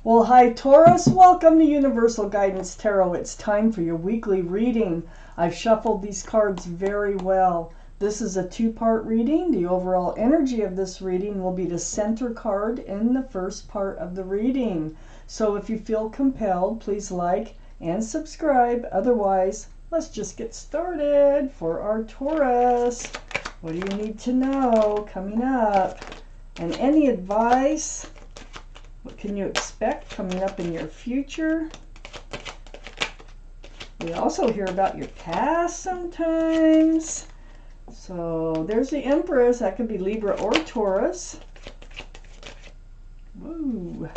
Well, hi Taurus, welcome to Universal Guidance Tarot. It's time for your weekly reading. I've shuffled these cards very well. This is a two-part reading. The overall energy of this reading will be the center card in the first part of the reading. So if you feel compelled, please like and subscribe. Otherwise, let's just get started for our Taurus. What do you need to know coming up? And any advice? What can you expect coming up in your future? We also hear about your past sometimes. So there's the Empress. That could be Libra or Taurus. Woo.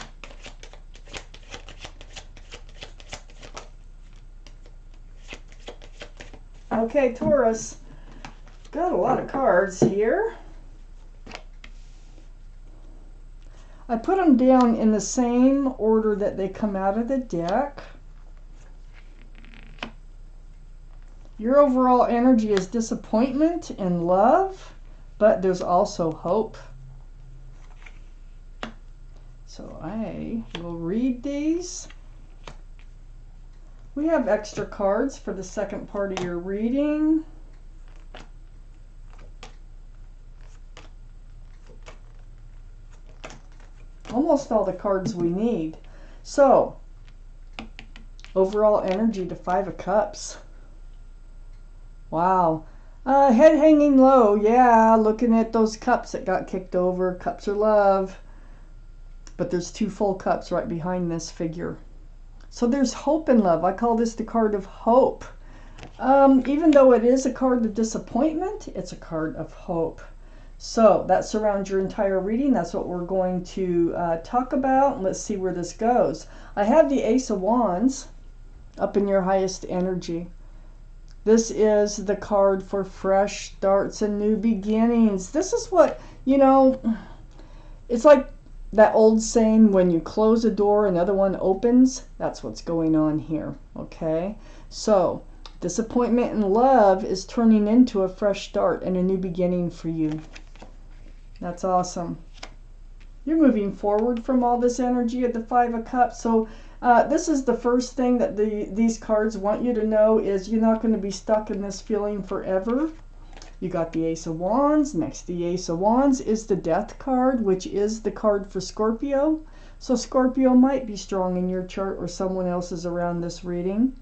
Okay, Taurus. Got a lot of cards here. I put them down in the same order that they come out of the deck. Your overall energy is disappointment and love, but there's also hope. So I will read these. We have extra cards for the second part of your reading. Almost all the cards we need. So, overall energy to Five of Cups. Wow. Head hanging low. Yeah, looking at those cups that got kicked over. Cups are love. But there's two full cups right behind this figure. So there's hope and love. I call this the card of hope. Even though it is a card of disappointment, it's a card of hope. So that surrounds your entire reading. That's what we're going to talk about. Let's see where this goes. I have the Ace of Wands up in your highest energy. This is the card for fresh starts and new beginnings. This is what, you know, it's like that old saying, when you close a door, another one opens. That's what's going on here, okay? So disappointment and love is turning into a fresh start and a new beginning for you. That's awesome. You're moving forward from all this energy of the Five of Cups. So this is the first thing that these cards want you to know is you're not going to be stuck in this feeling forever. You got the Ace of Wands. Next to the Ace of Wands is the Death card, which is the card for Scorpio. So Scorpio might be strong in your chart or someone else's around this reading.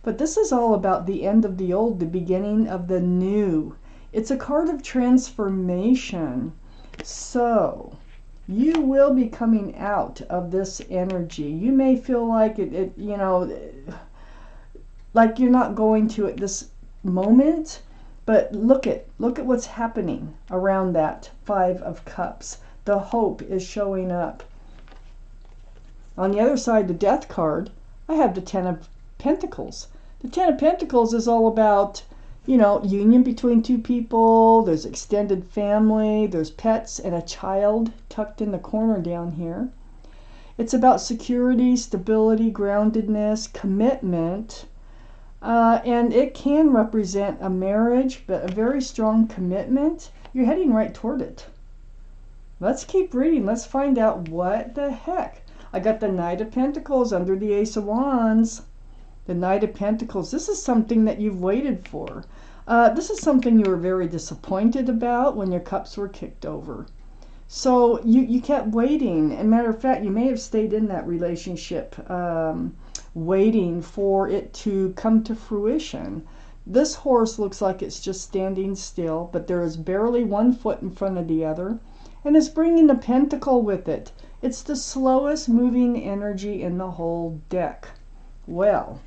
But this is all about the end of the old, the beginning of the new. It's a card of transformation. So you will be coming out of this energy. You may feel like it you know, like you're not going to at this moment, but look at what's happening around that Five of Cups. The hope is showing up. On the other side, the Death card, I have the Ten of Pentacles. The Ten of Pentacles is all about, you know, union between two people. There's extended family. There's pets and a child tucked in the corner down here. It's about security, stability, groundedness, commitment. And it can represent a marriage, but a very strong commitment. You're heading right toward it. Let's keep reading. Let's find out what the heck. I got the Knight of Pentacles under the Ace of Wands. The Knight of Pentacles. This is something that you've waited for. This is something you were very disappointed about when your cups were kicked over. So you kept waiting. And matter of fact, you may have stayed in that relationship waiting for it to come to fruition. This horse looks like it's just standing still, but there is barely one foot in front of the other. And it's bringing the pentacle with it. It's the slowest moving energy in the whole deck. Well,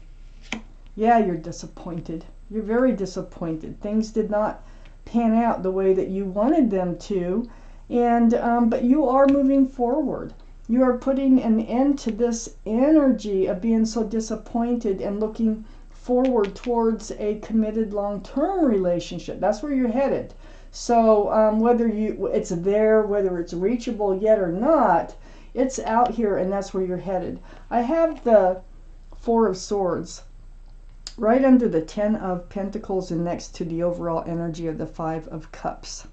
yeah, you're disappointed. You're very disappointed. Things did not pan out the way that you wanted them to, and but you are moving forward. You are putting an end to this energy of being so disappointed and looking forward towards a committed long-term relationship. That's where you're headed. So whether it's there, whether it's reachable yet or not, it's out here, and that's where you're headed. I have the Four of Swords right under the Ten of Pentacles and next to the overall energy of the Five of Cups.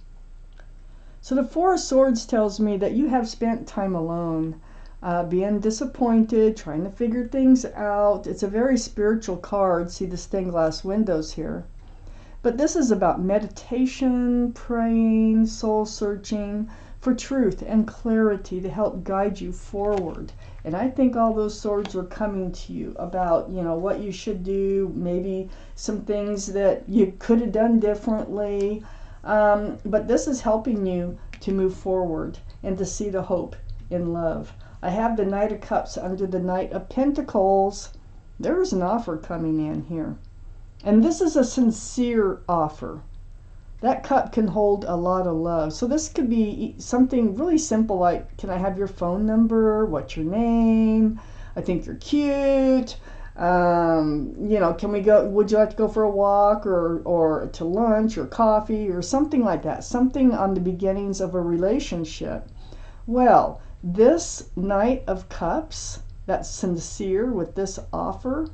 So the Four of Swords tells me that you have spent time alone. being disappointed, trying to figure things out. It's a very spiritual card. See the stained glass windows here. But this is about meditation, praying, soul searching for truth and clarity to help guide you forward. And I think all those swords are coming to you about, what you should do, maybe some things that you could have done differently. But this is helping you to move forward and to see the hope in love. I have the Knight of Cups under the Knight of Pentacles. There is an offer coming in here. And this is a sincere offer. That cup can hold a lot of love. So this could be something really simple like, can I have your phone number? What's your name? I think you're cute. Can we go, would you like to go for a walk or to lunch or coffee or something like that? Something on the beginnings of a relationship. Well, this Knight of Cups, that's sincere with this offer.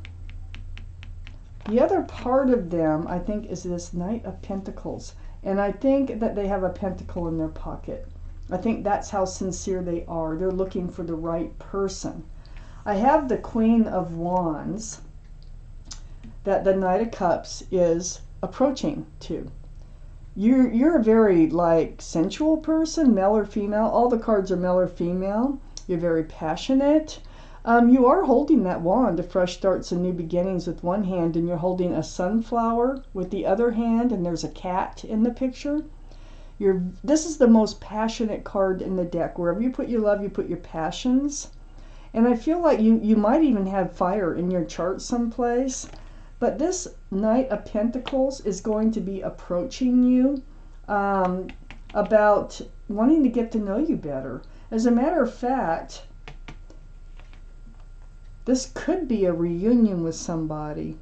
The other part of them, I think, is this Knight of Pentacles. And I think that they have a pentacle in their pocket. I think that's how sincere they are. They're looking for the right person. I have the Queen of Wands that the Knight of Cups is approaching to. You're a very sensual person, male or female. All the cards are male or female. You're very passionate. You are holding that wand of fresh starts and new beginnings with one hand, and you're holding a sunflower with the other hand, and there's a cat in the picture. This is the most passionate card in the deck. Wherever you put your love, you put your passions. And I feel like you might even have fire in your chart someplace. But this Knight of Pentacles is going to be approaching you about wanting to get to know you better. As a matter of fact, this could be a reunion with somebody.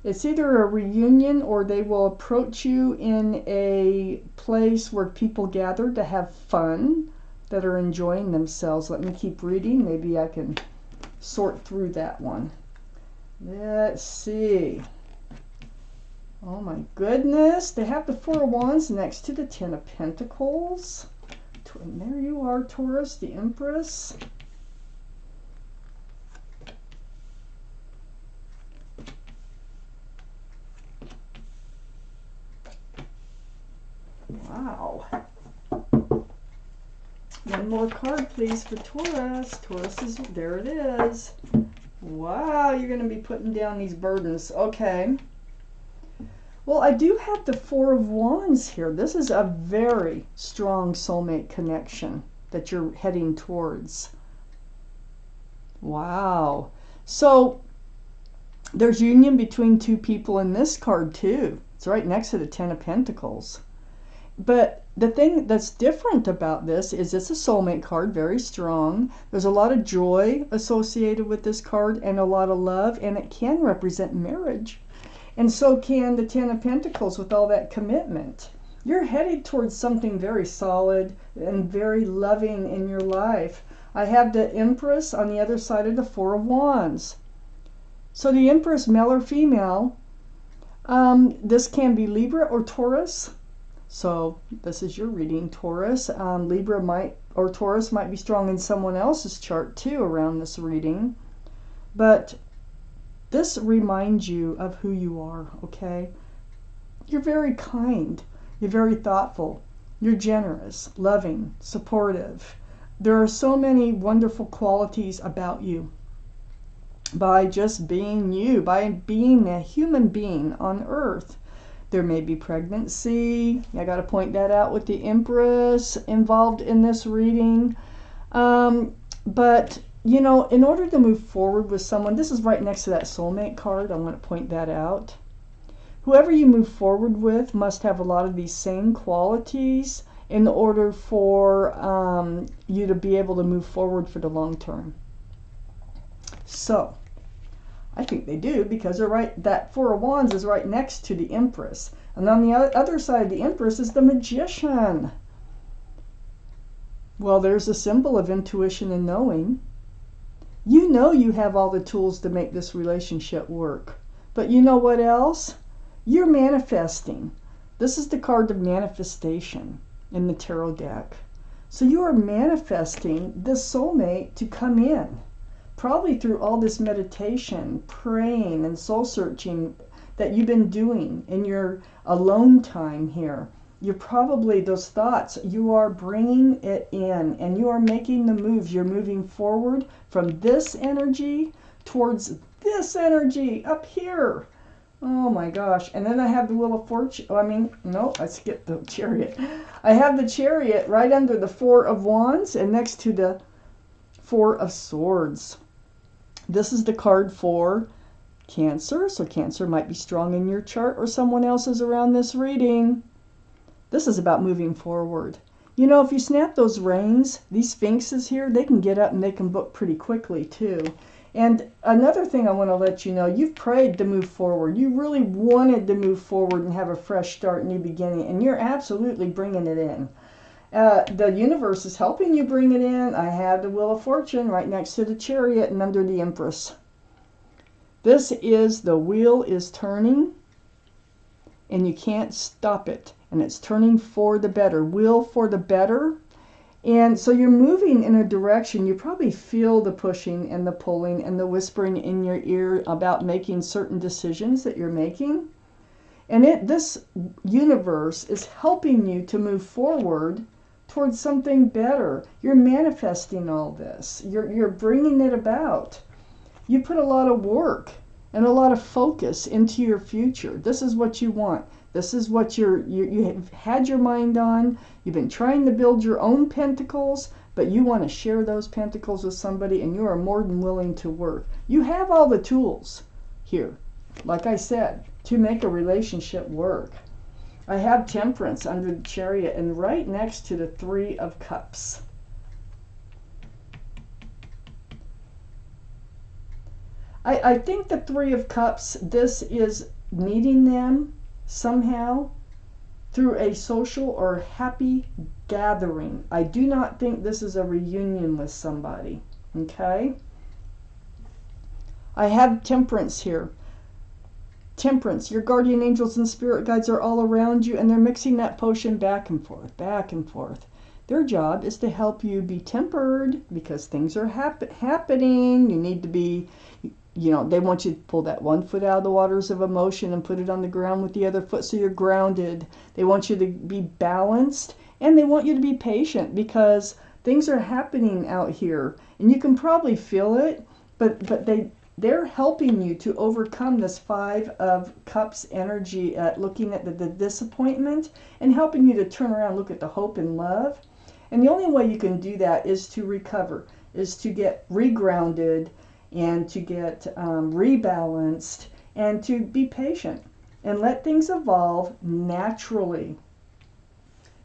It's either a reunion or they will approach you in a place where people gather to have fun, that are enjoying themselves. Let me keep reading. Maybe I can sort through that one. Let's see. Oh my goodness. They have the Four of Wands next to the Ten of Pentacles. And there you are, Taurus, the Empress. Wow. One more card, please, for Taurus. Taurus is, there it is. Wow, you're going to be putting down these burdens. Okay. Well, I do have the Four of Wands here. This is a very strong soulmate connection that you're heading towards. Wow. So, there's union between two people in this card, too. It's right next to the Ten of Pentacles. But the thing that's different about this is it's a soulmate card, very strong. There's a lot of joy associated with this card and a lot of love, and it can represent marriage. And so can the Ten of Pentacles with all that commitment. You're headed towards something very solid and very loving in your life. I have the Empress on the other side of the Four of Wands. So the Empress, male or female, this can be Libra or Taurus. So this is your reading, Taurus. Libra or Taurus might be strong in someone else's chart too around this reading. But this reminds you of who you are, okay? You're very kind. You're very thoughtful. You're generous, loving, supportive. There are so many wonderful qualities about you. By just being you, by being a human being on earth. There may be pregnancy. I got to point that out with the Empress involved in this reading. But, you know, in order to move forward with someone, this is right next to that soulmate card. I want to point that out. Whoever you move forward with must have a lot of these same qualities in order for you to be able to move forward for the long term. So, I think they do because they're right. That Four of Wands is right next to the Empress. And on the other side of the Empress is the Magician. Well, there's a symbol of intuition and knowing. You know you have all the tools to make this relationship work. But you know what else? You're manifesting. This is the card of manifestation in the tarot deck. So you are manifesting this soulmate to come in, probably through all this meditation, praying, and soul searching that you've been doing in your alone time here. You're probably, those thoughts, you are bringing it in and you are making the moves. You're moving forward from this energy towards this energy up here. Oh my gosh. And then I have the Wheel of Fortune. No, I skipped the Chariot. I have the Chariot right under the Four of Wands and next to the Four of Swords. This is the card for Cancer. So Cancer might be strong in your chart or someone else's around this reading. This is about moving forward. You know, if you snap those reins, these sphinxes here, they can get up and they can book pretty quickly too. And another thing I want to let you know, you've prayed to move forward. You really wanted to move forward and have a fresh start, new beginning, and you're absolutely bringing it in. The universe is helping you bring it in. I have the Wheel of Fortune right next to the Chariot and under the Empress. This is the wheel is turning and you can't stop it. And it's turning for the better. Will for the better. And so you're moving in a direction. You probably feel the pushing and the pulling and the whispering in your ear about making certain decisions that you're making. And this universe is helping you to move forward towards something better. You're manifesting all this. You're bringing it about. You put a lot of work and a lot of focus into your future. This is what you want. This is what you have had your mind on. You've been trying to build your own pentacles, but you want to share those pentacles with somebody, and you are more than willing to work. You have all the tools here, like I said, to make a relationship work. I have Temperance under the Chariot and right next to the Three of Cups. I think the Three of Cups, this is meeting them somehow through a social or happy gathering. I do not think this is a reunion with somebody. Okay? I have Temperance here. Temperance, your guardian angels and spirit guides are all around you, and they're mixing that potion back and forth, back and forth. Their job is to help you be tempered because things are happening. You need to be, they want you to pull that one foot out of the waters of emotion and put it on the ground with the other foot so you're grounded. They want you to be balanced, and they want you to be patient because things are happening out here. And you can probably feel it, but they're helping you to overcome this Five of Cups energy, looking at the disappointment and helping you to turn around, look at the hope and love. And the only way you can do that is to recover, is to get regrounded and to get rebalanced and to be patient and let things evolve naturally.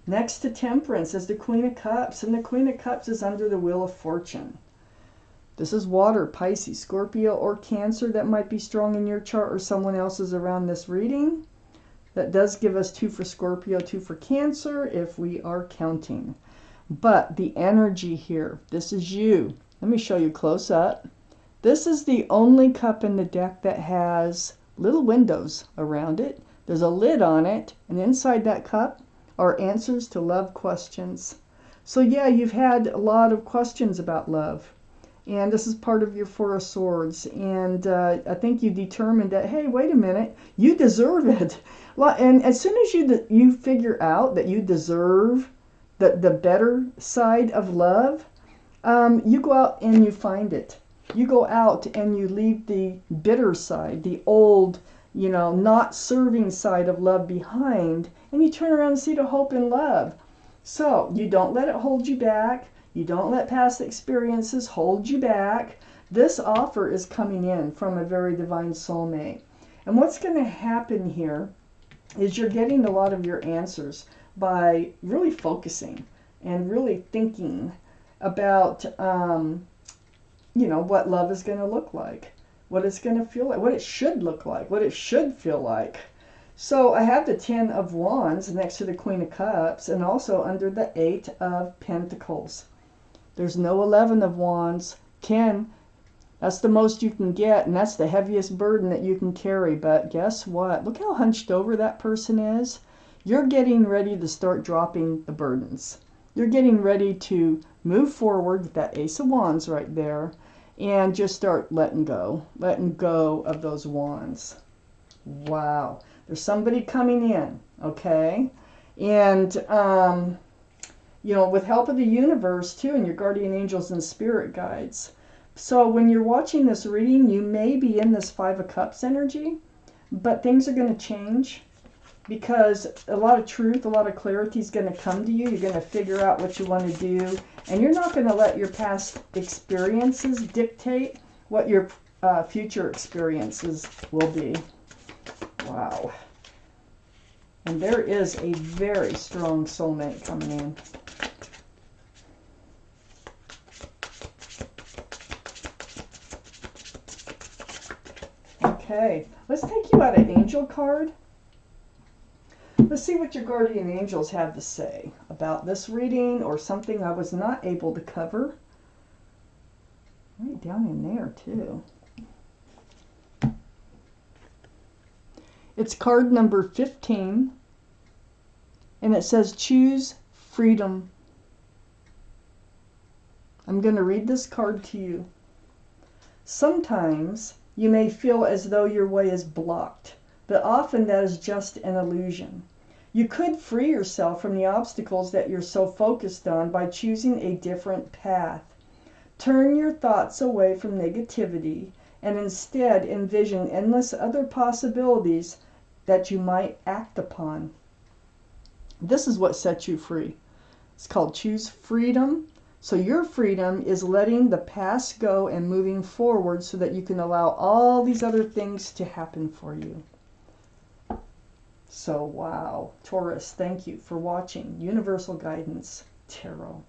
Next to Temperance is the Queen of Cups, and the Queen of Cups is under the Wheel of Fortune. This is water, Pisces, Scorpio, or Cancer that might be strong in your chart or someone else's around this reading. That does give us 2 for Scorpio, 2 for Cancer if we are counting. But the energy here, this is you. Let me show you close up. This is the only cup in the deck that has little windows around it. There's a lid on it, and inside that cup are answers to love questions. So yeah, you've had a lot of questions about love. And this is part of your Four of Swords. And I think you determined that, hey, wait a minute, you deserve it. And as soon as you figure out that you deserve the better side of love, you go out and you find it. You go out and you leave the bitter side, the old, not serving side of love behind, and you turn around and see the hope and love. So you don't let it hold you back. You don't let past experiences hold you back. This offer is coming in from a very divine soulmate. And what's going to happen here is you're getting a lot of your answers by really focusing and really thinking about, what love is going to look like, what it's going to feel like, what it should look like, what it should feel like. So I have the 10 of Wands next to the Queen of Cups and also under the 8 of Pentacles. There's no 11 of Wands. 10, that's the most you can get, and that's the heaviest burden that you can carry. But guess what? Look how hunched over that person is. You're getting ready to start dropping the burdens. You're getting ready to move forward with that Ace of Wands right there and just start letting go of those wands. Wow. There's somebody coming in, okay? And, you know, with help of the universe too, and your guardian angels and spirit guides. So when you're watching this reading, you may be in this Five of Cups energy, but things are going to change because a lot of truth, a lot of clarity is going to come to you. You're going to figure out what you want to do, and you're not going to let your past experiences dictate what your future experiences will be. Wow. And there is a very strong soulmate coming in. Okay, let's take you out an angel card. Let's see what your guardian angels have to say about this reading or something I was not able to cover. Right down in there, too. It's card number 15, and it says, choose freedom. I'm going to read this card to you. Sometimes you may feel as though your way is blocked, but often that is just an illusion. You could free yourself from the obstacles that you're so focused on by choosing a different path. Turn your thoughts away from negativity and instead envision endless other possibilities that you might act upon. This is what sets you free. It's called choose freedom. So your freedom is letting the past go and moving forward so that you can allow all these other things to happen for you. So, wow. Taurus, thank you for watching Universal Guidance Tarot.